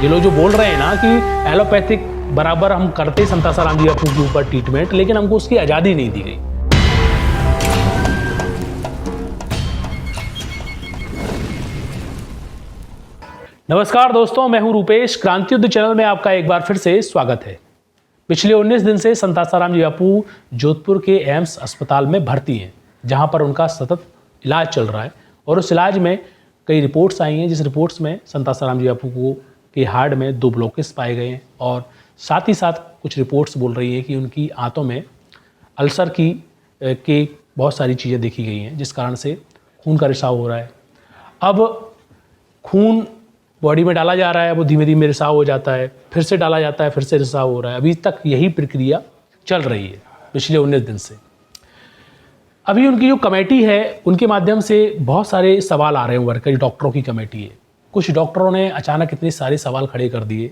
ये लोग जो बोल रहे हैं ना कि एलोपैथिक बराबर हम करते संतासाराम जी बापू के ऊपर ट्रीटमेंट, लेकिन हमको उसकी आज़ादी नहीं दी गई। नमस्कार दोस्तों, मैं हूं रूपेश। क्रांति युद्ध चैनल में आपका एक बार फिर से स्वागत है। पिछले 19 दिन से संतासाराम जी बापू जोधपुर के एम्स अस्पताल में भर्ती हैं, जहां पर उनका सतत इलाज चल रहा है। और उस इलाज में कई रिपोर्ट्स आई हैं, जिस रिपोर्ट्स में संतासाराम जी बापू को के हार्ट में 2 ब्लॉकेज पाए गए हैं, और साथ ही साथ कुछ रिपोर्ट्स बोल रही है कि उनकी आंतों में अल्सर के बहुत सारी चीज़ें देखी गई हैं, जिस कारण से खून का रिसाव हो रहा है। अब खून बॉडी में डाला जा रहा है, वो धीमे धीमे रिसाव हो जाता है, फिर से डाला जाता है, फिर से रिसाव हो रहा है। अभी तक यही प्रक्रिया चल रही है पिछले 19 दिन से। अभी उनकी जो कमेटी है, उनके माध्यम से बहुत सारे सवाल आ रहे हैं। वर्कर डॉक्टरों की कमेटी है, कुछ डॉक्टरों ने अचानक इतने सारे सवाल खड़े कर दिए,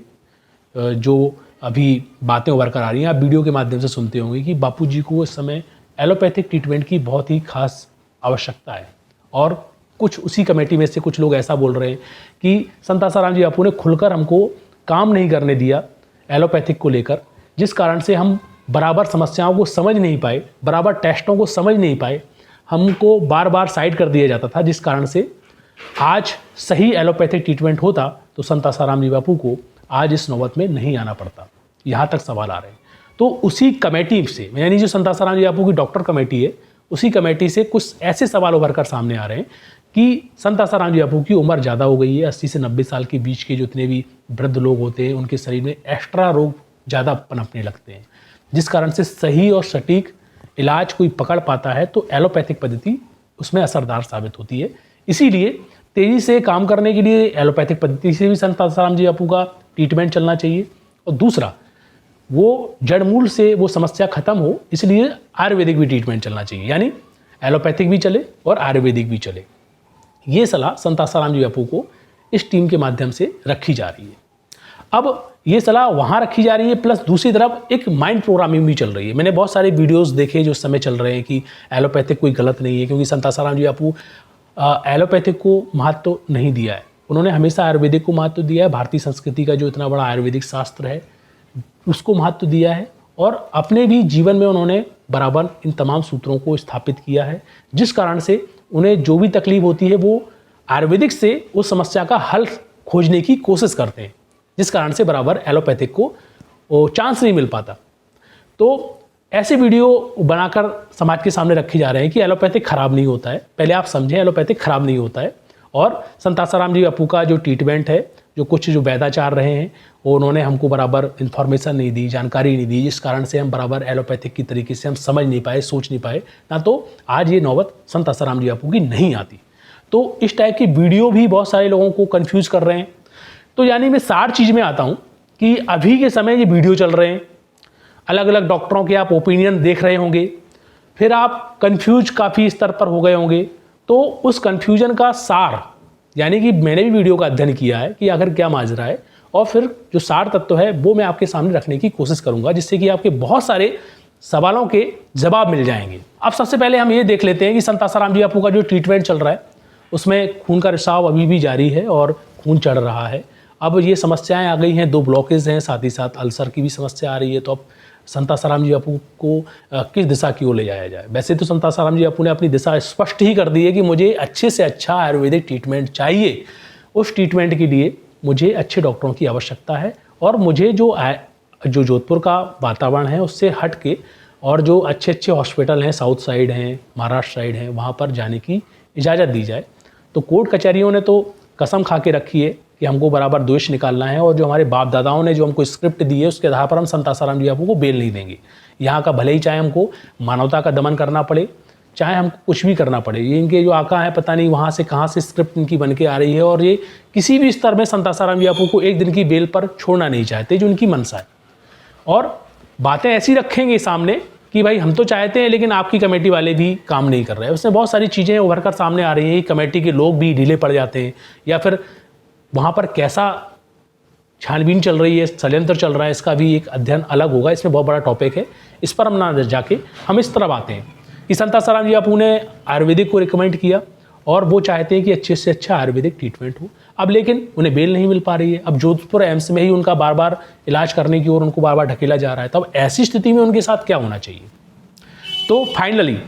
जो अभी बातें उभर कर आ रही हैं। आप वीडियो के माध्यम से सुनते होंगे कि बापूजी को इस समय एलोपैथिक ट्रीटमेंट की बहुत ही खास आवश्यकता है। और कुछ उसी कमेटी में से कुछ लोग ऐसा बोल रहे हैं कि संतासाराम जी बापू ने खुलकर हमको काम नहीं करने दिया एलोपैथिक को लेकर, जिस कारण से हम बराबर समस्याओं को समझ नहीं पाए, बराबर टेस्टों को समझ नहीं पाए। हमको बार बार साइड कर दिया जाता था, जिस कारण से आज सही एलोपैथिक ट्रीटमेंट होता तो संतासाराम जी बापू को आज इस नौबत में नहीं आना पड़ता। यहाँ तक सवाल आ रहे हैं। तो उसी कमेटी से, यानी जो संतासाराम जी बापू की डॉक्टर कमेटी है, उसी कमेटी से कुछ ऐसे सवाल उभर कर सामने आ रहे हैं कि संतासाराम जी बापू की उम्र ज़्यादा हो गई है। 80 से 90 साल के बीच के जितने भी वृद्ध लोग होते हैं, उनके शरीर में एक्स्ट्रा रोग ज़्यादा पनपने लगते हैं, जिस कारण से सही और सटीक इलाज कोई पकड़ पाता है तो एलोपैथिक पद्धति उसमें असरदार साबित होती है। इसीलिए तेज़ी से काम करने के लिए एलोपैथिक पद्धति से भी संतासाराम जी बापू का ट्रीटमेंट चलना चाहिए। और दूसरा, वो जड़मूल से वो समस्या खत्म हो, इसलिए आयुर्वेदिक भी ट्रीटमेंट चलना चाहिए। यानी एलोपैथिक भी चले और आयुर्वेदिक भी चले। ये सलाह संतासाराम जी बापू को इस टीम के माध्यम से रखी जा रही है। अब ये सलाह वहाँ रखी जा रही है, प्लस दूसरी तरफ एक माइंड प्रोग्रामिंग भी चल रही है। मैंने बहुत सारे वीडियोस देखे जो इस समय चल रहे हैं कि एलोपैथिक कोई गलत नहीं है, क्योंकि संतासाराम जी बापू एलोपैथिक को महत्व नहीं दिया है। उन्होंने हमेशा आयुर्वेदिक को महत्व दिया है। भारतीय संस्कृति का जो इतना बड़ा आयुर्वेदिक शास्त्र है, उसको महत्व दिया है। और अपने भी जीवन में उन्होंने बराबर इन तमाम सूत्रों को स्थापित किया है, जिस कारण से उन्हें जो भी तकलीफ होती है वो आयुर्वेदिक से उस समस्या का हल खोजने की कोशिश करते हैं, जिस कारण से बराबर एलोपैथिक को चांस नहीं मिल पाता। तो ऐसे वीडियो बनाकर समाज के सामने रखे जा रहे हैं कि एलोपैथिक खराब नहीं होता है। पहले आप समझें, एलोपैथिक खराब नहीं होता है। और संतासाराम जी बापू का जो ट्रीटमेंट है, जो कुछ जो वैद्याचार रहे हैं, वो उन्होंने हमको बराबर इन्फॉर्मेशन नहीं दी, जानकारी नहीं दी, जिस कारण से हम बराबर एलोपैथिक की तरीके से हम समझ नहीं पाए, सोच नहीं पाए, ना तो आज ये नौबत संतासाराम जी बापू की नहीं आती। तो इस टाइप की वीडियो भी बहुत सारे लोगों को कन्फ्यूज़ कर रहे हैं। तो यानी मैं 60 चीज़ में आता हूँ कि अभी के समय ये वीडियो चल रहे हैं, अलग अलग डॉक्टरों के आप ओपिनियन देख रहे होंगे, फिर आप कन्फ्यूज काफ़ी स्तर पर हो गए होंगे। तो उस कन्फ्यूजन का सार, यानी कि मैंने भी वीडियो का अध्ययन किया है कि आखिर क्या माजरा है, और फिर जो सार तत्व है वो मैं आपके सामने रखने की कोशिश करूंगा, जिससे कि आपके बहुत सारे सवालों के जवाब मिल जाएंगे। अब सबसे पहले हम ये देख लेते हैं कि संतासाराम जी बापू का जो ट्रीटमेंट चल रहा है, उसमें खून का रिसाव अभी भी जारी है और खून चढ़ रहा है। अब ये समस्याएं आ गई हैं, 2 ब्लॉकेज हैं, साथ ही साथ अल्सर की भी समस्या आ रही है। तो अब संतासाराम जी बापू को किस दिशा की ओर ले जाया जाए? वैसे तो संतासाराम जी बापू ने अपनी दिशा स्पष्ट ही कर दी है कि मुझे अच्छे से अच्छा आयुर्वेदिक ट्रीटमेंट चाहिए। उस ट्रीटमेंट के लिए मुझे अच्छे डॉक्टरों की आवश्यकता है, और मुझे जो जोधपुर का वातावरण है उससे हट के और जो अच्छे अच्छे हॉस्पिटल हैं, साउथ साइड हैं, महाराष्ट्र साइड हैं, वहाँ पर जाने की इजाज़त दी जाए। तो कोर्ट कचहरियों ने तो कसम खा के रखी है कि हमको बराबर दोष निकालना है, और जो हमारे बाप दादाओं ने जो हमको स्क्रिप्ट दी है, उसके आधार पर हम संतासाराम जी बापू को बेल नहीं देंगे। यहाँ का भले ही चाहे हमको मानवता का दमन करना पड़े, चाहे हमको कुछ भी करना पड़े। ये इनके जो आका हैं, पता नहीं वहाँ से कहाँ से स्क्रिप्ट इनकी बन के आ रही है, और ये किसी भी स्तर में संतासाराम जी बापू को एक दिन की बेल पर छोड़ना नहीं चाहते, जो उनकी मनसा है। और बातें ऐसी रखेंगे सामने कि भाई हम तो चाहते हैं, लेकिन आपकी कमेटी वाले भी काम नहीं कर रहे हैं। उसमें बहुत सारी चीज़ें उभर कर सामने आ रही हैं। कमेटी के लोग भी ढीले पड़ जाते हैं, या फिर वहाँ पर कैसा छानबीन चल रही है, षड्यंत्र चल रहा है, इसका भी एक अध्ययन अलग होगा। इसमें बहुत बड़ा टॉपिक है, इस पर हम ना जाके हम इस तरफ आते हैं कि संतासाराम जी बापू ने आयुर्वेदिक को रिकमेंड किया, और वो चाहते हैं कि अच्छे से अच्छा आयुर्वेदिक ट्रीटमेंट हो। अब लेकिन उन्हें बेल नहीं मिल पा रही है। अब जोधपुर एम्स में ही उनका बार बार इलाज करने की ओर उनको बार बार ढकेला जा रहा है। तब ऐसी स्थिति में उनके साथ क्या होना चाहिए? तो फाइनली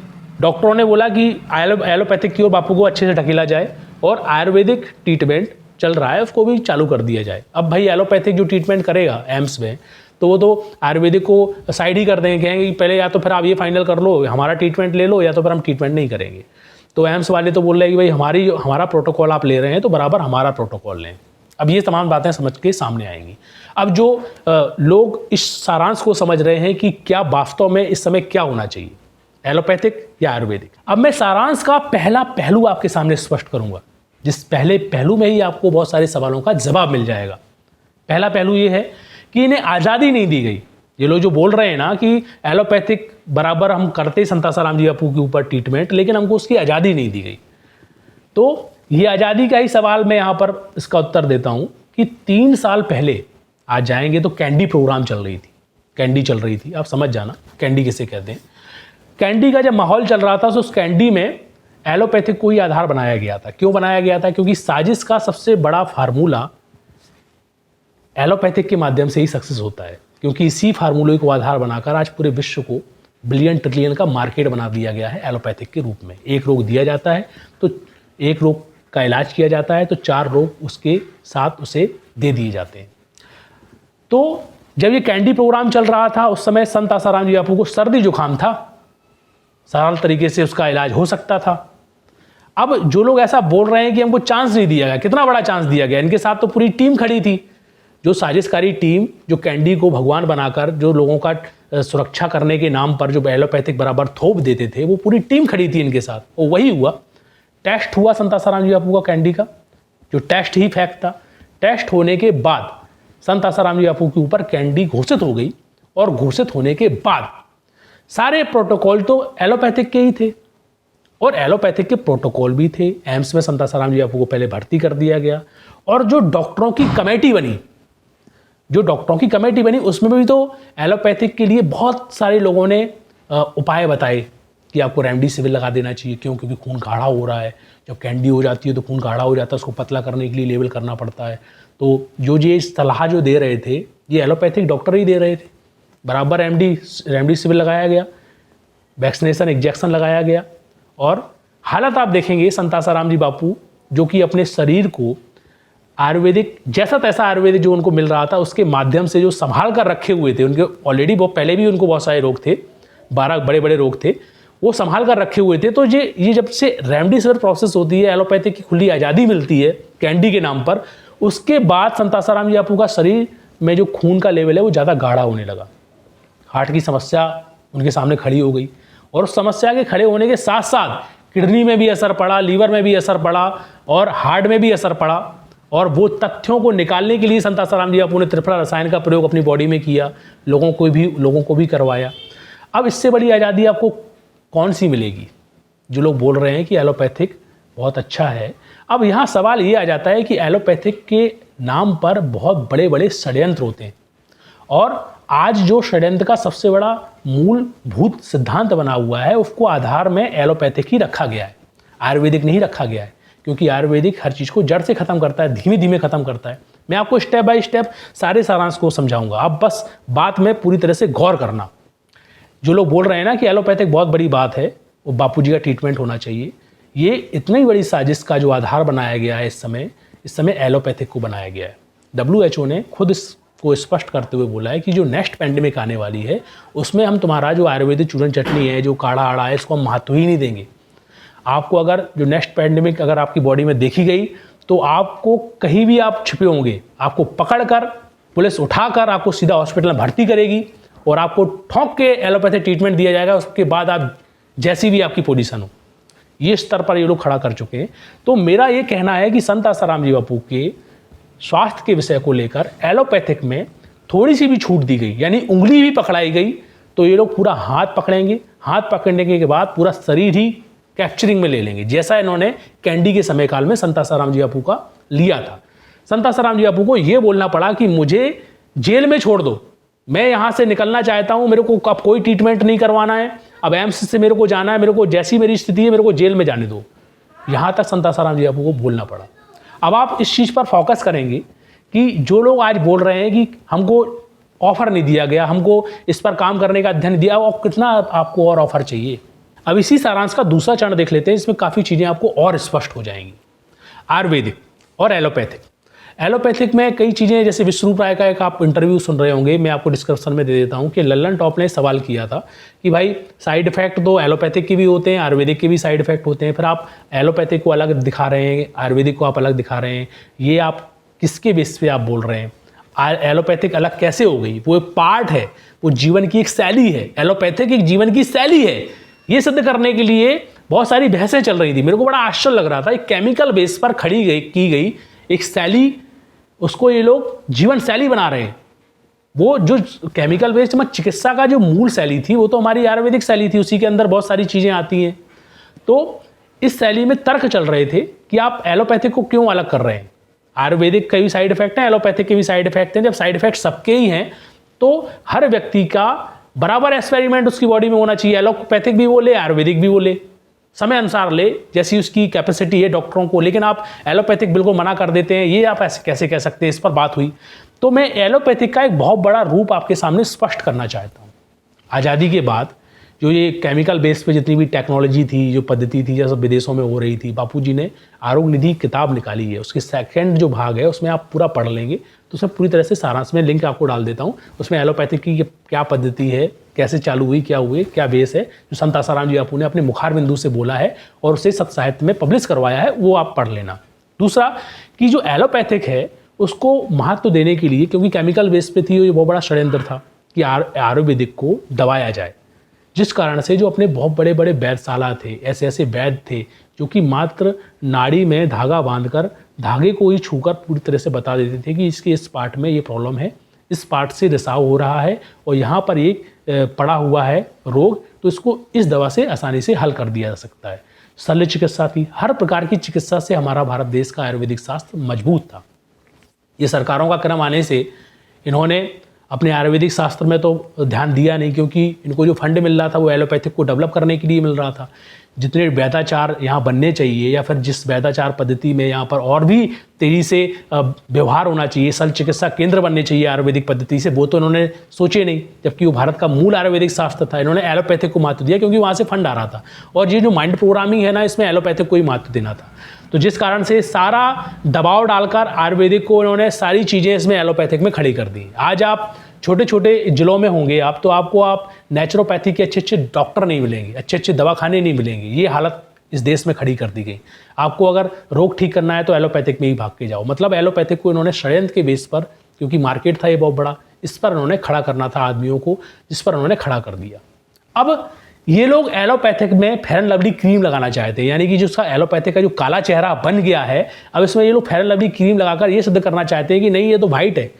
डॉक्टरों ने बोला कि एलोपैथिक की ओर बापू को अच्छे से ढकेला जाए और आयुर्वेदिक ट्रीटमेंट चल रहा है उसको भी चालू कर दिया जाए। अब भाई एलोपैथिक जो ट्रीटमेंट करेगा एम्स में, तो वो तो आयुर्वेदिक को साइड ही कर देंगे, कहेंगे कि पहले या तो फिर आप ये फाइनल कर लो, हमारा ट्रीटमेंट ले लो, या तो फिर हम ट्रीटमेंट नहीं करेंगे। तो एम्स वाले तो बोल रहे हैं कि भाई हमारा प्रोटोकॉल आप ले रहे हैं तो बराबर हमारा प्रोटोकॉल लें। अब ये तमाम बातें समझ के सामने आएंगी। अब जो लोग इस सारांश को समझ रहे हैं कि क्या वास्तव में इस समय क्या होना चाहिए, एलोपैथिक या आयुर्वेदिक। अब मैं सारांश का पहला पहलू आपके सामने स्पष्ट करूंगा, जिस पहले पहलू में ही आपको बहुत सारे सवालों का जवाब मिल जाएगा। पहला पहलू ये है कि इन्हें आज़ादी नहीं दी गई। ये लोग जो बोल रहे हैं ना कि एलोपैथिक बराबर हम करते संतासाराम जी बापू के ऊपर ट्रीटमेंट, लेकिन हमको उसकी आज़ादी नहीं दी गई। तो ये आज़ादी का ही सवाल मैं यहाँ पर इसका उत्तर देता हूँ कि 3 साल पहले आज जाएंगे तो कैंडी प्रोग्राम चल रही थी, कैंडी चल रही थी। आप समझ जाना कैंडी किसे कहते हैं। कैंडी का जब माहौल चल रहा था तो उस कैंडी में एलोपैथिक को ही आधार बनाया गया था। क्यों बनाया गया था? क्योंकि साजिश का सबसे बड़ा फार्मूला एलोपैथिक के माध्यम से ही सक्सेस होता है, क्योंकि इसी फार्मूले को आधार बनाकर आज पूरे विश्व को बिलियन ट्रिलियन का मार्केट बना दिया गया है एलोपैथिक के रूप में। एक रोग दिया जाता है तो एक रोग का इलाज किया जाता है तो 4 रोग उसके साथ उसे दे दिए जाते हैं। तो जब ये कैंडी प्रोग्राम चल रहा था उस समय संत आसाराम जी बापू को सर्दी जुकाम था, सरल तरीके से उसका इलाज हो सकता था। अब जो लोग ऐसा बोल रहे हैं कि हमको चांस नहीं दिया गया, कितना बड़ा चांस दिया गया। इनके साथ तो पूरी टीम खड़ी थी, जो साजिशकारी टीम, जो कैंडी को भगवान बनाकर जो लोगों का सुरक्षा करने के नाम पर जो एलोपैथिक बराबर थोप देते थे, वो पूरी टीम खड़ी थी इनके साथ। और वही हुआ, टेस्ट हुआ संत आसाराम जी बापू का कैंडी का, जो टेस्ट ही फैक्ट था। टेस्ट होने के बाद संत आसाराम जी बापू के ऊपर कैंडी घोषित हो गई, और घोषित होने के बाद सारे प्रोटोकॉल तो एलोपैथिक के ही थे, और एलोपैथिक के प्रोटोकॉल भी थे। एम्स में संत आसाराम जी बापू को पहले भर्ती कर दिया गया, और जो डॉक्टरों की कमेटी बनी, उसमें भी तो एलोपैथिक के लिए बहुत सारे लोगों ने उपाय बताए कि आपको रेमडेसिविर लगा देना चाहिए। क्यों? क्योंकि खून गाढ़ा हो रहा है, जब कैंडी हो जाती है तो खून गाढ़ा हो जाता है, उसको पतला करने के लिए लेवल करना पड़ता है। तो जो ये सलाह जो दे रहे थे, ये एलोपैथिक डॉक्टर ही दे रहे थे। बराबर रेमडेसिविर लगाया गया, वैक्सीनेशन इंजेक्शन लगाया गया, और हालत आप देखेंगे संत आसाराम जी बापू जो कि अपने शरीर को आयुर्वेदिक जैसा तैसा आयुर्वेदिक जो उनको मिल रहा था उसके माध्यम से जो संभाल कर रखे हुए थे, उनके ऑलरेडी वो पहले भी उनको बहुत सारे रोग थे, 12 बड़े बड़े रोग थे, वो संभाल कर रखे हुए थे। तो ये जब से रेमडेसिविर प्रोसेस होती है, एलोपैथिक की खुली आज़ादी मिलती है कैंडी के नाम पर, उसके बाद संत आसाराम जी बापू का शरीर में जो खून का लेवल है वो ज़्यादा गाढ़ा होने लगा। हार्ट की समस्या उनके सामने खड़ी हो गई, और उस समस्या के खड़े होने के साथ साथ किडनी में भी असर पड़ा, लीवर में भी असर पड़ा, और हार्ट में भी असर पड़ा। और वो तथ्यों को निकालने के लिए संत आसाराम जी बापू ने त्रिफला रसायन का प्रयोग अपनी बॉडी में किया, लोगों को भी करवाया। अब इससे बड़ी आज़ादी आपको कौन सी मिलेगी? जो लोग बोल रहे हैं कि एलोपैथिक बहुत अच्छा है, अब यहाँ सवाल ये आ जाता है कि एलोपैथिक के नाम पर बहुत बड़े बड़े षड्यंत्र होते हैं, और आज जो षड्यंत्र का सबसे बड़ा मूलभूत सिद्धांत बना हुआ है उसको आधार में एलोपैथिक ही रखा गया है, आयुर्वेदिक नहीं रखा गया है। क्योंकि आयुर्वेदिक हर चीज़ को जड़ से ख़त्म करता है, धीमे धीमे ख़त्म करता है। मैं आपको स्टेप बाय स्टेप सारे सारांश को समझाऊंगा, आप बस बात में पूरी तरह से गौर करना। जो लोग बोल रहे हैं ना कि एलोपैथिक बहुत बड़ी बात है, वो बापूजी का ट्रीटमेंट होना चाहिए, ये इतनी बड़ी साजिश का जो आधार बनाया गया है इस समय एलोपैथिक को बनाया गया है। WHO ने खुद इसको स्पष्ट करते हुए बोला है कि जो नेक्स्ट पैंडेमिक आने वाली है उसमें हम तुम्हारा जो आयुर्वेदिक चूरन चटनी है, जो काढ़ा आड़ा है, इसको हम महत्व ही नहीं देंगे। आपको अगर जो नेक्स्ट पैंडेमिक अगर आपकी बॉडी में देखी गई तो आपको कहीं भी आप छिपे होंगे, आपको पकड़कर पुलिस उठाकर आपको सीधा हॉस्पिटल में भर्ती करेगी, और आपको ठोंक के एलोपैथिक ट्रीटमेंट दिया जाएगा। उसके बाद आप जैसी भी आपकी पोजीशन हो, ये स्तर पर ये लोग खड़ा कर चुके हैं। तो मेरा ये कहना है कि संत आसाराम जी बापू के स्वास्थ्य के विषय को लेकर एलोपैथिक में थोड़ी सी भी छूट दी गई, यानी उंगली भी पकड़ाई गई, तो ये लोग पूरा हाथ पकड़ेंगे। हाथ पकड़ने के बाद पूरा शरीर ही कैप्चरिंग में ले लेंगे, जैसा इन्होंने कैंडी के समय काल में संत आसाराम जी बापू का लिया था। संत आसाराम जी बापू को यह बोलना पड़ा कि मुझे जेल में छोड़ दो, मैं यहाँ से निकलना चाहता हूँ, मेरे को अब कोई ट्रीटमेंट नहीं करवाना है, अब एम्स से मेरे को जाना है, मेरे को जैसी मेरी स्थिति है मेरे को जेल में जाने दो। यहाँ तक संत आसाराम जी बापू को बोलना पड़ा। अब आप इस चीज़ पर फोकस करेंगे कि जो लोग आज बोल रहे हैं कि हमको ऑफर नहीं दिया गया, हमको इस पर काम करने का अध्ययन दिया, और कितना आपको और ऑफर चाहिए। अब इसी सारांश का दूसरा चरण देख लेते हैं, इसमें काफ़ी चीज़ें आपको और स्पष्ट हो जाएंगी। आयुर्वेदिक और एलोपैथिक। एलोपैथिक में कई चीज़ें, जैसे विश्वरूप राय का एक आप इंटरव्यू सुन रहे होंगे, मैं आपको डिस्क्रिप्शन में दे देता हूँ, कि लल्लन टॉप ने सवाल किया था कि भाई साइड इफेक्ट तो एलोपैथिक के भी होते हैं, आयुर्वेदिक के भी साइड इफेक्ट होते हैं, फिर आप एलोपैथिक को अलग दिखा रहे हैं, आयुर्वेदिक को आप अलग दिखा रहे हैं, ये आप किसके बेस पे आप बोल रहे हैं? एलोपैथिक अलग कैसे हो गई? वो एक पार्ट है, वो जीवन की एक शैली है, एलोपैथिक एक जीवन की शैली है। ये सिद्ध करने के लिए बहुत सारी बहसें चल रही थी। मेरे को बड़ा आश्चर्य लग रहा था, एक केमिकल बेस पर की गई एक शैली, उसको ये लोग जीवन शैली बना रहे हैं। वो जो केमिकल बेस्ड में चिकित्सा का जो मूल शैली थी, वो तो हमारी आयुर्वेदिक शैली थी, उसी के अंदर बहुत सारी चीज़ें आती हैं। तो इस शैली में तर्क चल रहे थे कि आप एलोपैथिक को क्यों अलग कर रहे हैं? आयुर्वेदिक के भी साइड इफेक्ट हैं, एलोपैथिक के भी साइड इफेक्ट हैं। जब साइड इफेक्ट सबके ही हैं, तो हर व्यक्ति का बराबर एक्सपेरिमेंट उसकी बॉडी में होना चाहिए। एलोपैथिक भी बोले, आयुर्वेदिक भी बोले, समय अनुसार ले, जैसी उसकी कैपेसिटी है डॉक्टरों को। लेकिन आप एलोपैथिक बिल्कुल मना कर देते हैं, ये आप ऐसे कैसे कह सकते हैं? इस पर बात हुई। तो मैं एलोपैथिक का एक बहुत बड़ा रूप आपके सामने स्पष्ट करना चाहता हूँ। आज़ादी के बाद जो ये केमिकल बेस पे जितनी भी टेक्नोलॉजी थी, जो पद्धति थी, जो सब विदेशों में हो रही थी, बापूजी ने आरोग्य निधि किताब निकाली है, उसके सेकंड जो भाग है उसमें आप पूरा पढ़ लेंगे तो उसमें पूरी तरह से सारांश में लिंक आपको डाल देता हूँ। उसमें एलोपैथिक की क्या पद्धति है, कैसे चालू हुई, क्या हुए, क्या बेस है, जो संत आसाराम जी बापू ने अपने मुखार बिंदु से बोला है और उसे सत्य साहित्य में पब्लिश करवाया है, वो आप पढ़ लेना। दूसरा कि जो एलोपैथिक है उसको महत्व देने के लिए, क्योंकि केमिकल बेस पे थी, ये बहुत बड़ा षड्यंत्र था कि आयुर्वेदिक को दबाया जाए, जिस कारण से जो अपने बहुत बड़े बड़े वैद्यशाला थे, ऐसे ऐसे वैद्य थे जो कि मात्र नाड़ी में धागा बांधकर धागे को ही छूकर पूरी तरह से बता देते थे कि इसके इस पार्ट में ये प्रॉब्लम है, इस पार्ट से रिसाव हो रहा है और यहाँ पर एक पड़ा हुआ है रोग, तो इसको इस दवा से आसानी से हल कर दिया जा सकता है। शल्य चिकित्सा थी, हर प्रकार की चिकित्सा से हमारा भारत देश का आयुर्वेदिक शास्त्र मजबूत था। ये सरकारों का क्रम आने से इन्होंने अपने आयुर्वेदिक शास्त्र में तो ध्यान दिया नहीं, क्योंकि इनको जो फंड मिल रहा था वो एलोपैथिक को डेवलप करने के लिए मिल रहा था। जितने वैद्याचार यहाँ बनने चाहिए, या फिर जिस वैद्याचार पद्धति में यहाँ पर और भी तेजी से व्यवहार होना चाहिए, शल्य चिकित्सा केंद्र बनने चाहिए आयुर्वेदिक पद्धति से, वो तो इन्होंने सोचे नहीं, जबकि वो भारत का मूल आयुर्वेदिक शास्त्र था। इन्होंने एलोपैथिक को महत्व दिया क्योंकि वहाँ से फंड आ रहा था, और ये जो माइंड प्रोग्रामिंग है ना, इसमें एलोपैथिक को ही महत्व देना था। तो जिस कारण से सारा दबाव डालकर आयुर्वेदिक को इन्होंने सारी चीज़ें इसमें एलोपैथिक में खड़ी कर दी। आज आप छोटे छोटे जिलों में होंगे आप, तो आप नेचुरोपैथी के अच्छे अच्छे डॉक्टर नहीं मिलेंगे, अच्छे अच्छे दवाखाने नहीं मिलेंगे। ये हालत इस देश में खड़ी कर दी गई। आपको अगर रोग ठीक करना है तो एलोपैथिक में ही भाग के जाओ। मतलब एलोपैथिक को इन्होंने षड्यंत्र के बेस पर, क्योंकि मार्केट था ये बहुत बड़ा, इस पर इन्होंने खड़ा करना था आदमियों को, जिस पर उन्होंने खड़ा कर दिया। अब ये लोग एलोपैथिक में फेयर एंड लवली क्रीम लगाना चाहते हैं, यानी कि जो उसका एलोपैथिक का जो काला चेहरा बन गया है, अब इसमें ये लोग फेयर एंड लवली क्रीम लगाकर ये सिद्ध करना चाहते हैं कि नहीं, ये तो वाइट है।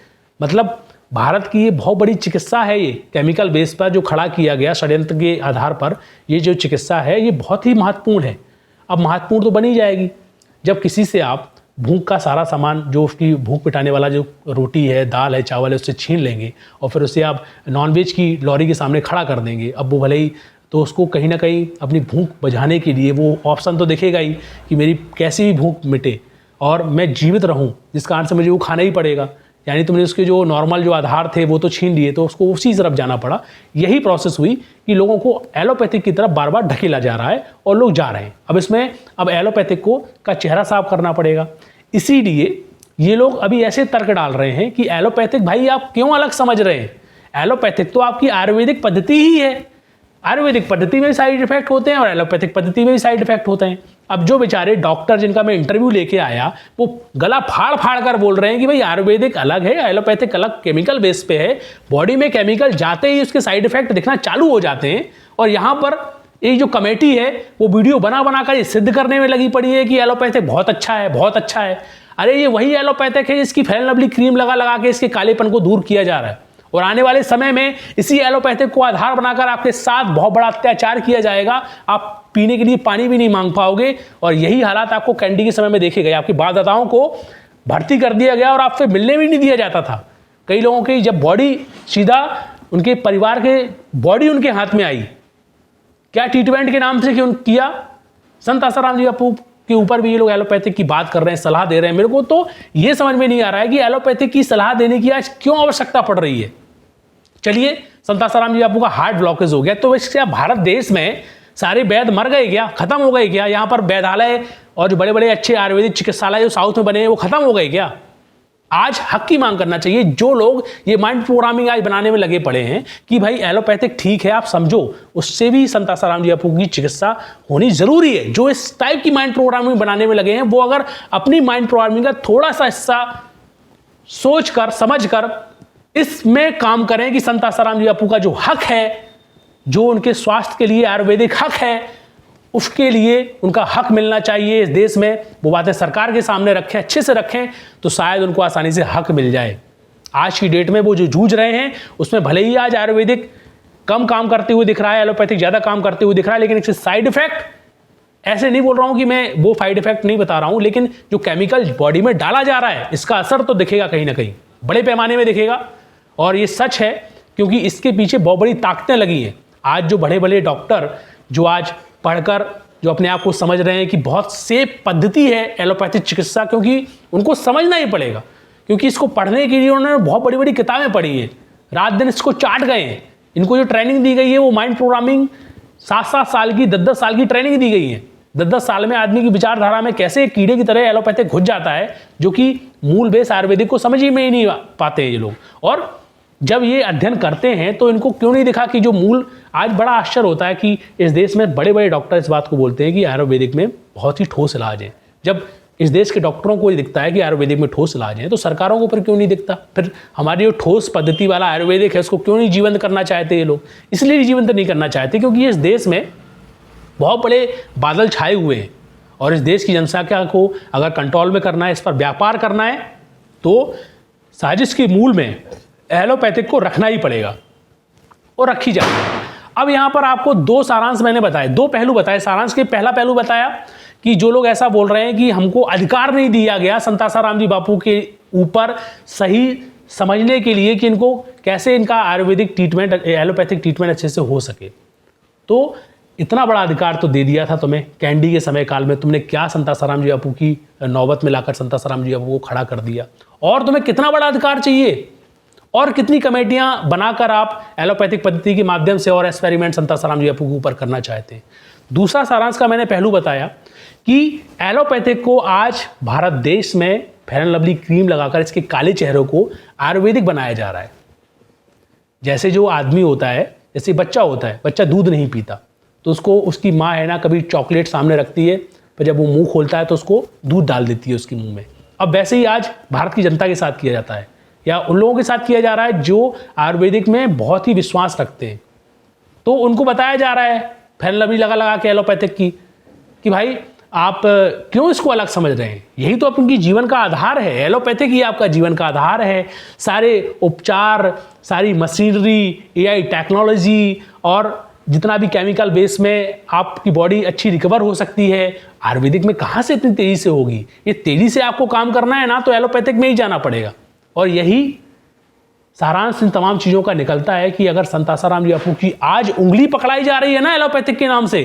मतलब भारत की ये बहुत बड़ी चिकित्सा है, ये केमिकल बेस पर जो खड़ा किया गया षड्यंत्र के आधार पर, ये जो चिकित्सा है ये बहुत ही महत्वपूर्ण है। अब महत्वपूर्ण तो बनी जाएगी जब किसी से आप भूख का सारा सामान, जो उसकी भूख मिटाने वाला जो रोटी है, दाल है, चावल है, उससे छीन लेंगे और फिर उसे आप नॉनवेज की लॉरी के सामने खड़ा कर देंगे। अब वो भले ही तो उसको कहीं ना कहीं अपनी भूख बुझाने के लिए वो ऑप्शन तो देखेगा ही कि मेरी कैसी भी भूख मिटे और मैं जीवित रहूं, जिस कारण से मुझे वो खाना ही पड़ेगा। यानी तुमने उसके जो नॉर्मल जो आधार थे वो तो छीन लिए, तो उसको उसी तरफ जाना पड़ा। यही प्रोसेस हुई कि लोगों को एलोपैथिक की तरफ बार बार ढकेला जा रहा है और लोग जा रहे हैं। अब इसमें एलोपैथिक को का चेहरा साफ करना पड़ेगा। इसीलिए ये लोग अभी ऐसे तर्क डाल रहे हैं कि एलोपैथिक भाई आप क्यों अलग समझ रहे हैं, एलोपैथिक तो आपकी आयुर्वेदिक पद्धति ही है। आयुर्वेदिक पद्धति में भी साइड इफेक्ट होते हैं और एलोपैथिक पद्धति में भी साइड इफेक्ट होते हैं। अब जो बेचारे डॉक्टर जिनका मैं इंटरव्यू लेके आया, वो गला फाड़ फाड़ कर बोल रहे हैं कि भाई आयुर्वेदिक अलग है, एलोपैथिक अलग, केमिकल बेस पे है, बॉडी में केमिकल जाते ही उसके साइड इफेक्ट दिखना चालू हो जाते हैं। और यहाँ पर ये जो कमेटी है वो वीडियो बना बना कर ये सिद्ध करने में लगी पड़ी है कि एलोपैथिक बहुत अच्छा है, बहुत अच्छा है। अरे ये वही एलोपैथिक है जिसकी फेयर एंड लवली क्रीम लगा लगा के इसके कालेपन को दूर किया जा रहा है, और आने वाले समय में इसी एलोपैथिक को आधार बनाकर आपके साथ बहुत बड़ा अत्याचार किया जाएगा। आप पीने के लिए पानी भी नहीं मांग पाओगे, और यही हालात आपको कैंडी के समय में देखे गए। आपके बापदादाओं को भर्ती कर दिया गया और आपसे मिलने भी नहीं दिया जाता था। कई लोगों की जब बॉडी सीधा उनके परिवार के बॉडी उनके हाथ में आई, क्या ट्रीटमेंट के नाम से क्यों किया? संत आसाराम जी बापू के ऊपर भी ये लोग एलोपैथिक की बात कर रहे हैं, सलाह दे रहे हैं। मेरे को तो ये समझ में नहीं आ रहा है कि एलोपैथिक की सलाह देने की आज क्यों आवश्यकता पड़ रही है। चलिए, संतासाराम जी बापू का हार्ट ब्लॉकेज हो गया, तो क्या भारत देश में सारे वैद्य मर गए क्या, खत्म हो गए क्या? यहाँ पर वैद्यालय और जो बड़े बड़े अच्छे आयुर्वेदिक चिकित्सालय जो साउथ में बने हैं वो खत्म हो गए क्या? आज हक की मांग करना चाहिए। जो लोग ये माइंड प्रोग्रामिंग आज बनाने में लगे पड़े हैं कि भाई एलोपैथिक ठीक है, आप समझो, उससे भी संतासाराम जी बापू की चिकित्सा होनी जरूरी है। जो इस टाइप की माइंड प्रोग्रामिंग बनाने में लगे हैं वो अगर अपनी माइंड प्रोग्रामिंग का थोड़ा सा हिस्सा सोच कर समझ कर इसमें काम करें कि संतासाराम जी बापू का जो हक है, जो उनके स्वास्थ्य के लिए आयुर्वेदिक हक है, उसके लिए उनका हक मिलना चाहिए इस देश में, वो बातें सरकार के सामने रखें, अच्छे से रखें, तो शायद उनको आसानी से हक मिल जाए। आज की डेट में वो जो जूझ रहे हैं उसमें भले ही आज आयुर्वेदिक कम काम करते हुए दिख रहा है, एलोपैथिक ज़्यादा काम करते हुए दिख रहा है, लेकिन इससे साइड इफेक्ट, ऐसे नहीं बोल रहा हूं कि मैं वो साइड इफेक्ट नहीं बता रहा हूं, लेकिन जो केमिकल बॉडी में डाला जा रहा है इसका असर तो दिखेगा कहीं ना कहीं, बड़े पैमाने में दिखेगा। और ये सच है क्योंकि इसके पीछे बहुत बड़ी ताकतें लगी हैं। आज जो बड़े बड़े डॉक्टर जो आज पढ़कर जो अपने आप को समझ रहे हैं कि बहुत सेफ पद्धति है एलोपैथिक चिकित्सा, क्योंकि उनको समझना ही पड़ेगा, क्योंकि इसको पढ़ने के लिए उन्होंने बहुत बड़ी बड़ी किताबें पढ़ी हैं, रात दिन इसको चाट गए हैं। इनको जो ट्रेनिंग दी गई है वो माइंड प्रोग्रामिंग 7-7 साल की, 10-10 साल की ट्रेनिंग दी गई है। 10-10 साल में आदमी की विचारधारा में कैसे कीड़े की तरह एलोपैथिक घुस जाता है, जो कि मूल बेस आयुर्वेदिक को समझ ही में ही नहीं पाते हैं ये लोग। और जब ये अध्ययन करते हैं तो इनको क्यों नहीं दिखा कि जो मूल, आज बड़ा आश्चर्य होता है कि इस देश में बड़े बड़े डॉक्टर इस बात को बोलते हैं कि आयुर्वेदिक में बहुत ही ठोस इलाज है। जब इस देश के डॉक्टरों को ये दिखता है कि आयुर्वेदिक में ठोस इलाज है, तो सरकारों को ऊपर क्यों नहीं दिखता? फिर हमारी जो ठोस पद्धति वाला आयुर्वेदिक है उसको क्यों नहीं जीवंत करना चाहते ये लोग? इसलिए जीवंत नहीं करना चाहते क्योंकि इस देश में बहुत बड़े बादल छाए हुए हैं, और इस देश की जनसंख्या को अगर कंट्रोल में करना है, इस पर व्यापार करना है, तो साजिश के मूल में एलोपैथिक को रखना ही पड़ेगा और रखी जाए। अब यहाँ पर आपको 2 सारांश मैंने बताए, 2 पहलू बताए। सारांश के पहला पहलू बताया कि जो लोग ऐसा बोल रहे हैं कि हमको अधिकार नहीं दिया गया संतासाराम जी बापू के ऊपर सही समझने के लिए कि इनको कैसे इनका आयुर्वेदिक ट्रीटमेंट, एलोपैथिक ट्रीटमेंट अच्छे से हो सके, तो इतना बड़ा अधिकार तो दे दिया था तुम्हें कैंडी के समय काल में। तुमने क्या संतासाराम जी बापू की नौबत में लाकर संतासाराम जी बापू को खड़ा कर दिया, और तुम्हें कितना बड़ा अधिकार चाहिए, और कितनी कमेटियां बनाकर आप एलोपैथिक पद्धति के माध्यम से और एक्सपेरिमेंट संतासाराम जी बापू के ऊपर करना चाहते हैं। दूसरा सारांश का मैंने पहलू बताया कि एलोपैथिक को आज भारत देश में फेयर एंड लवली क्रीम लगाकर इसके काले चेहरों को आयुर्वेदिक बनाया जा रहा है। जैसे जो आदमी होता है, जैसे बच्चा होता है, बच्चा दूध नहीं पीता तो उसको उसकी माँ है ना कभी चॉकलेट सामने रखती है, फिर जब वो मुंह खोलता है तो उसको दूध डाल देती है उसके मुंह में। अब वैसे ही आज भारत की जनता के साथ किया जाता है, या उन लोगों के साथ किया जा रहा है जो आयुर्वेदिक में बहुत ही विश्वास रखते हैं। तो उनको बताया जा रहा है फेयर एंड लवली लगा के एलोपैथिक की कि भाई आप क्यों इसको अलग समझ रहे हैं, यही तो आपकी जीवन का आधार है, एलोपैथिक ही आपका जीवन का आधार है। सारे उपचार, सारी मशीनरी, AI टेक्नोलॉजी और जितना भी केमिकल बेस में आपकी बॉडी अच्छी रिकवर हो सकती है, आयुर्वेदिक में कहाँ से इतनी तेज़ी से होगी? ये तेज़ी से आपको काम करना है ना तो एलोपैथिक में ही जाना पड़ेगा। और यही सारांश इन तमाम चीज़ों का निकलता है कि अगर संतासाराम जी बापू की आज उंगली पकड़ाई जा रही है ना एलोपैथिक के नाम से,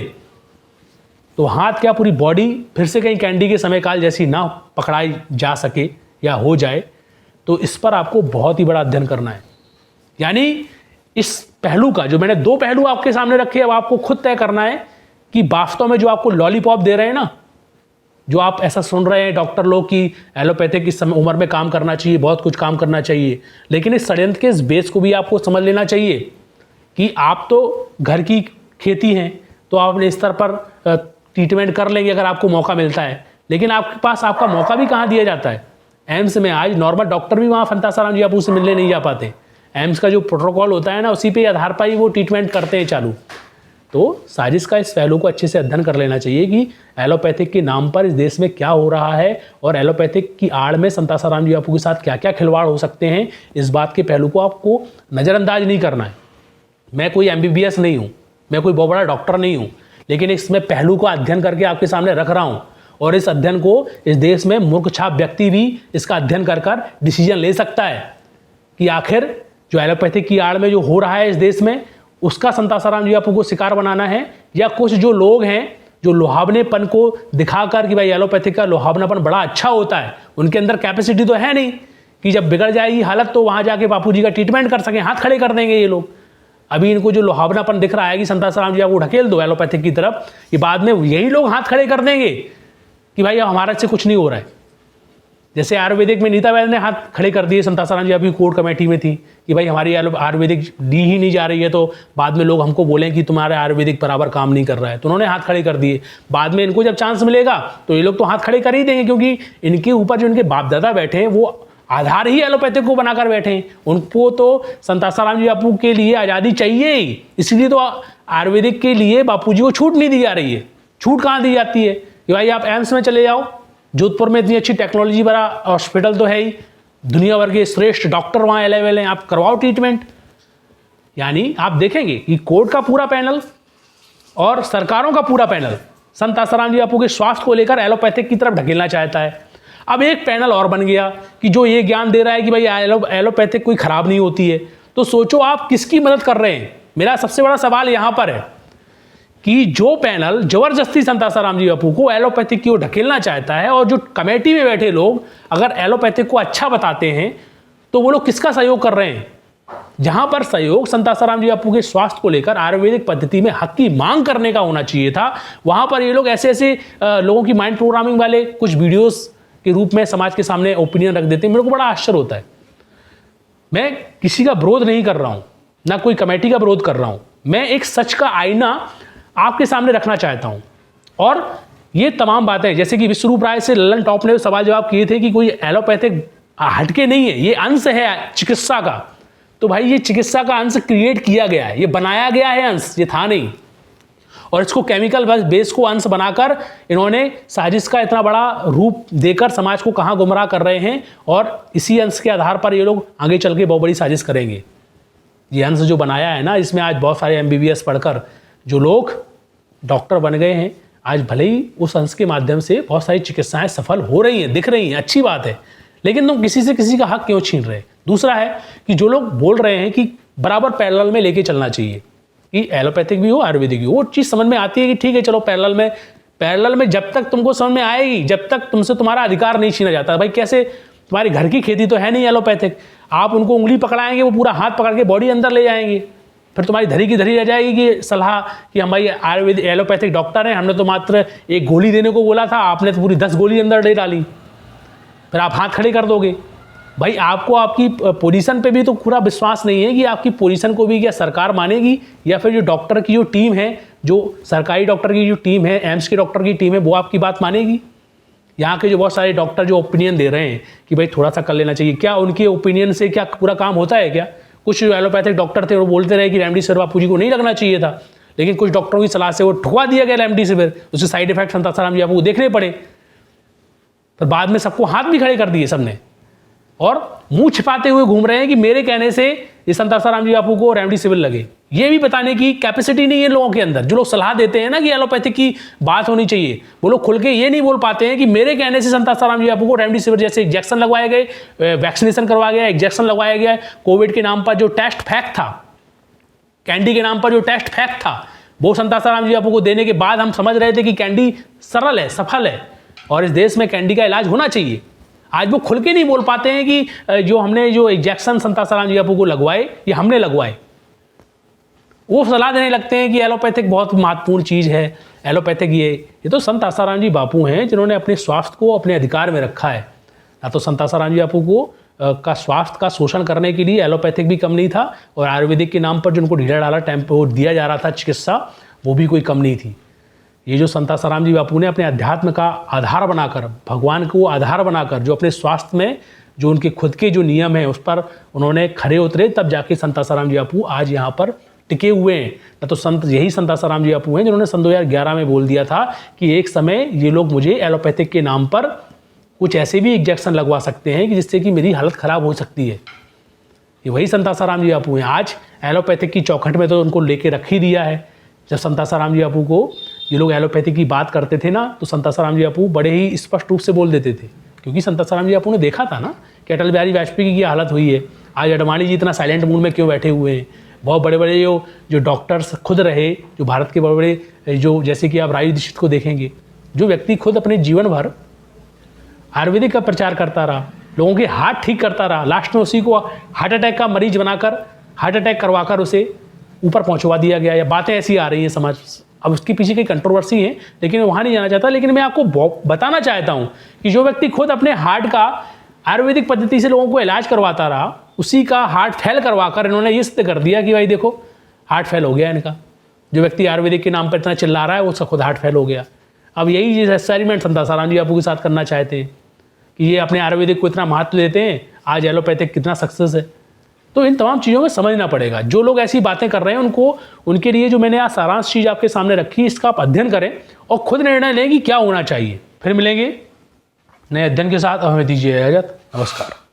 तो हाथ क्या पूरी बॉडी फिर से कहीं कैंडी के समय काल जैसी ना पकड़ाई जा सके या हो जाए, तो इस पर आपको बहुत ही बड़ा अध्ययन करना है। यानी इस पहलू का, जो मैंने 2 पहलू आपके सामने रखे, अब आपको खुद तय करना है कि वास्तव में जो आपको लॉलीपॉप दे रहे हैं ना, जो आप ऐसा सुन रहे हैं डॉक्टर लोग कि एलोपैथिक इस समय उम्र में काम करना चाहिए, बहुत कुछ काम करना चाहिए, लेकिन इस षड्यंत्र के इस बेस को भी आपको समझ लेना चाहिए कि आप तो घर की खेती हैं तो आप अपने स्तर पर ट्रीटमेंट कर लेंगे अगर आपको मौका मिलता है, लेकिन आपके पास आपका मौका भी कहाँ दिया जाता है? एम्स में आज नॉर्मल डॉक्टर भी वहाँ संतासाराम जी बापू से मिलने नहीं जा पाते। एम्स का जो प्रोटोकॉल होता है ना, उसी पे आधार पर ही वो ट्रीटमेंट करते हैं चालू। तो साजिश का इस पहलू को अच्छे से अध्ययन कर लेना चाहिए कि एलोपैथिक के नाम पर इस देश में क्या हो रहा है, और एलोपैथिक की आड़ में संतासाराम जी बापू के साथ क्या क्या खिलवाड़ हो सकते हैं। इस बात के पहलू को आपको नज़रअंदाज नहीं करना है। मैं कोई MBBS नहीं हूँ, मैं कोई बहुत बड़ा डॉक्टर नहीं हूँ, लेकिन इसमें पहलू का अध्ययन करके आपके सामने रख रहा हूँ, और इस अध्ययन को इस देश में मूर्ख छाप व्यक्ति भी इसका अध्ययन कर कर डिसीजन ले सकता है कि आखिर जो एलोपैथिक की आड़ में जो हो रहा है इस देश में, उसका संतासाराम जी बापू को शिकार बनाना है, या कुछ जो लोग हैं जो लुभावनेपन को दिखाकर कि भाई एलोपैथिक का लुभावनापन बड़ा अच्छा होता है, उनके अंदर कैपेसिटी तो है नहीं कि जब बिगड़ जाएगी हालत तो वहाँ जाके बापू जी का ट्रीटमेंट कर सकें, हाथ खड़े कर देंगे ये लोग। अभी इनको जो लुभावनापन दिख रहा है कि संतासाराम जी आपको ढकेल दो एलोपैथिक की तरफ, कि बाद में यही लोग हाथ खड़े कर देंगे कि भाई हमारे से कुछ नहीं हो रहा है। जैसे आयुर्वेदिक में नीता वैद्य ने हाथ खड़े कर दिए, संतासाराम जी अभी कोर कमेटी में थी कि भाई हमारी आयुर्वेदिक दी ही नहीं जा रही है, तो बाद में लोग हमको बोलें कि तुम्हारे आयुर्वेदिक बराबर काम नहीं कर रहा है, तो उन्होंने हाथ खड़े कर दिए। बाद में इनको जब चांस मिलेगा तो ये लोग तो हाथ खड़े कर ही देंगे, क्योंकि इनके ऊपर जो इनके बाप दादा बैठे हैं वो आधार ही एलोपैथिक को बनाकर बैठे हैं। उनको तो संतासाराम जी बापू के लिए आज़ादी चाहिए ही, इसलिए तो आयुर्वेदिक के लिए बापू जी को छूट नहीं दी जा रही है। छूट कहाँ दी जाती है कि भाई आप एम्स में चले जाओ, जोधपुर में इतनी अच्छी टेक्नोलॉजी वाला हॉस्पिटल तो है ही, दुनिया भर के श्रेष्ठ डॉक्टर वहाँ अवेलेबल हैं, आप करवाओ ट्रीटमेंट। यानी आप देखेंगे कि कोर्ट का पूरा पैनल और सरकारों का पूरा पैनल संतासाराम जी बापू के स्वास्थ्य को लेकर एलोपैथिक की तरफ ढकेलना चाहता है। अब एक पैनल और बन गया कि जो ये ज्ञान दे रहा है कि भाई एलोपैथिक कोई खराब नहीं होती है। तो सोचो आप किसकी मदद कर रहे हैं। मेरा सबसे बड़ा सवाल यहाँ पर है कि जो पैनल जबरदस्ती संतासाराम जी बापू को एलोपैथिक की ओर ढकेलना चाहता है, और जो कमेटी में बैठे लोग अगर एलोपैथिक को अच्छा बताते हैं तो वो लोग किसका सहयोग कर रहे हैं। जहां पर सहयोग संतासाराम जी बापू के स्वास्थ्य को लेकर आयुर्वेदिक पद्धति में हक की मांग करने का होना चाहिए था, वहां पर ये लोग ऐसे ऐसे लोगों की माइंड प्रोग्रामिंग वाले कुछ वीडियोस के रूप में समाज के सामने ओपिनियन रख देते हैं। मेरे को बड़ा आश्चर्य होता है। मैं किसी का विरोध नहीं कर रहा हूं, ना कोई कमेटी का विरोध कर रहा हूं, मैं एक सच का आईना आपके सामने रखना चाहता हूं। और ये तमाम बातें जैसे कि विश्वरूप राय से ललन टॉप ने सवाल जवाब किए थे कि कोई एलोपैथिक हटके नहीं है, ये अंश है चिकित्सा का। तो भाई ये चिकित्सा का अंश क्रिएट किया गया है, ये बनाया गया है अंश, ये था नहीं। और इसको केमिकल बेस को अंश बनाकर इन्होंने साजिश का इतना बड़ा रूप देकर समाज को कहाँ गुमराह कर रहे हैं, और इसी अंश के आधार पर ये लोग आगे चल के बहुत बड़ी साजिश करेंगे। ये अंश जो बनाया है ना, इसमें आज बहुत सारे MBBS पढ़कर जो लोग डॉक्टर बन गए हैं, आज भले ही उस अंश के माध्यम से बहुत सारी चिकित्साएं सफल हो रही हैं, दिख रही हैं, अच्छी बात है, लेकिन तुम किसी से किसी का हक क्यों छीन रहे। दूसरा है कि जो लोग बोल रहे हैं कि बराबर पैरेलल में लेके चलना चाहिए कि एलोपैथिक भी हो आयुर्वेदिक भी हो, वो चीज़ समझ में आती है कि ठीक है चलो पैरेलल में जब तक तुमको समझ में आएगी, जब तक तुमसे तुम्हारा अधिकार नहीं छीना जाता। भाई कैसे, तुम्हारे घर की खेती तो है नहीं एलोपैथिक, आप उनको उंगली पकड़ाएंगे वो पूरा हाथ पकड़ के बॉडी अंदर ले जाएंगे, फिर तुम्हारी धरी की धरी रह जाएगी कि सलाह कि हम भाई आयुर्वेदिक एलोपैथिक डॉक्टर हैं, हमने तो मात्र एक गोली देने को बोला था, आपने तो पूरी 10 गोली अंदर दे डाली, फिर आप हाथ खड़े कर दोगे। भाई आपको आपकी पोजीशन पे भी तो पूरा विश्वास नहीं है कि आपकी पोजीशन को भी क्या सरकार मानेगी, या फिर जो डॉक्टर की जो टीम है, जो सरकारी डॉक्टर की जो टीम है, एम्स के डॉक्टर की टीम है, वो आपकी बात मानेगी। यहाँ के जो बहुत सारे डॉक्टर जो ओपिनियन दे रहे हैं कि भाई थोड़ा सा कर लेना चाहिए, क्या उनके ओपिनियन से क्या पूरा काम होता है क्या। कुछ जो एलोपैथिक डॉक्टर थे वो बोलते रहे कि रेमडेसिविर बापू जी को नहीं लगना चाहिए था, लेकिन कुछ डॉक्टरों की सलाह से वो ठुकवा दिया गया रेमडेसिविर, उससे साइड इफेक्ट संतासाराम जी बापू को देखने पड़े। पर बाद में सबको हाथ भी खड़े कर दिए सबने, और मुंह छिपाते हुए घूम रहे हैं कि मेरे कहने से ये संतासाराम जी बापू को रेमडेसिविर लगे। ये भी बताने की कैपेसिटी नहीं है लोगों के अंदर। जो लोग सलाह देते हैं ना कि एलोपैथिक की बात होनी चाहिए, वो लोग खुल के ये नहीं बोल पाते हैं कि मेरे कहने से संतासाराम जी बापू को रेमडेसिविर जैसे इंजेक्शन लगवाए गए, वैक्सीनेशन करवाया गया, इंजेक्शन लगवाया गया, कोविड के नाम पर जो टेस्ट फैक्ट था, कैंडी के नाम पर जो टेस्ट फैक्ट था, वो संतासाराम जी बापू को देने के बाद हम समझ रहे थे कि कैंडी सरल है, सफल है, और इस देश में कैंडी का इलाज होना चाहिए। आज वो खुल के नहीं बोल पाते हैं कि जो हमने जो इंजेक्शन संतासाराम जी बापू को लगवाए ये हमने लगवाए। वो सलाह देने लगते हैं कि एलोपैथिक बहुत महत्वपूर्ण चीज़ है, एलोपैथिक ये तो संतासाराम जी बापू हैं जिन्होंने अपने स्वास्थ्य को अपने अधिकार में रखा है। ना तो संतासाराम जी बापू को का स्वास्थ्य का शोषण करने के लिए एलोपैथिक भी कम नहीं था, और आयुर्वेदिक के नाम पर जो उनको ढीला ढाला टेम्पो दिया जा रहा था चिकित्सा, वो भी कोई कम नहीं थी। ये जो संतासाराम जी बापू ने अपने अध्यात्म का आधार बनाकर, भगवान को आधार बनाकर, जो अपने स्वास्थ्य में जो उनके खुद के जो नियम हैं उस पर उन्होंने खड़े उतरे, तब जाके संतासाराम जी बापू आज यहाँ पर टिके हुए हैं। न तो यही संतासाराम जी बापू हैं जिन्होंने सन 2011 में बोल दिया था कि एक समय ये लोग मुझे एलोपैथिक के नाम पर कुछ ऐसे भी इंजेक्शन लगवा सकते हैं कि जिससे कि मेरी हालत ख़राब हो सकती है। ये वही संतासाराम जी बापू हैं। आज एलोपैथिक की चौखट में तो उनको लेके रख ही दिया है। जब संतासाराम जी बापू को ये लोग एलोपैथी की बात करते थे ना, तो संतासाराम जी बापू बड़े ही स्पष्ट रूप से बोल देते थे, क्योंकि संतासाराम जी बापू ने देखा था ना कि अटल बिहारी वाजपेयी की हालत हुई है। आज अडवाणी जी इतना साइलेंट मूड में क्यों बैठे हुए हैं, बहुत बड़े बड़े जो डॉक्टर्स खुद रहे, जो भारत के बड़े बड़े जो, जैसे कि आप राजू दीक्षित को देखेंगे, जो व्यक्ति खुद अपने जीवन भर आयुर्वेदिक का प्रचार करता रहा, लोगों के हार्ट ठीक करता रहा, लास्ट में उसी को हार्ट अटैक का मरीज बनाकर, हार्ट अटैक करवाकर उसे ऊपर पहुंचवा दिया गया। या बातें ऐसी आ रही हैं समाज, अब उसके पीछे कई कंट्रोवर्सी है, लेकिन मैं वहाँ नहीं जाना चाहता। लेकिन मैं आपको बताना चाहता हूँ कि जो व्यक्ति खुद अपने हार्ट का आयुर्वेदिक पद्धति से लोगों को इलाज करवाता रहा, उसी का हार्ट फेल करवाकर इन्होंने ये सिद्ध कर दिया कि भाई देखो हार्ट फेल हो गया इनका। जो व्यक्ति आयुर्वेदिक के नाम पर इतना चिल्ला रहा है, उसका खुद हार्ट फेल हो गया। अब यही चीज़ एक्सपेरिमेंट संतासाराम जी बापू के साथ करना चाहते हैं कि ये अपने आयुर्वेदिक को इतना महत्व देते हैं, आज एलोपैथिक कितना सक्सेस है। तो इन तमाम चीज़ों में समझना पड़ेगा। जो लोग ऐसी बातें कर रहे हैं उनको, उनके लिए जो मैंने आज सारांश चीज़ आपके सामने रखी, इसका आप अध्ययन करें और खुद निर्णय लें कि क्या होना चाहिए। फिर मिलेंगे नए अध्ययन के साथ। हमें दीजिए इजाज़त। नमस्कार।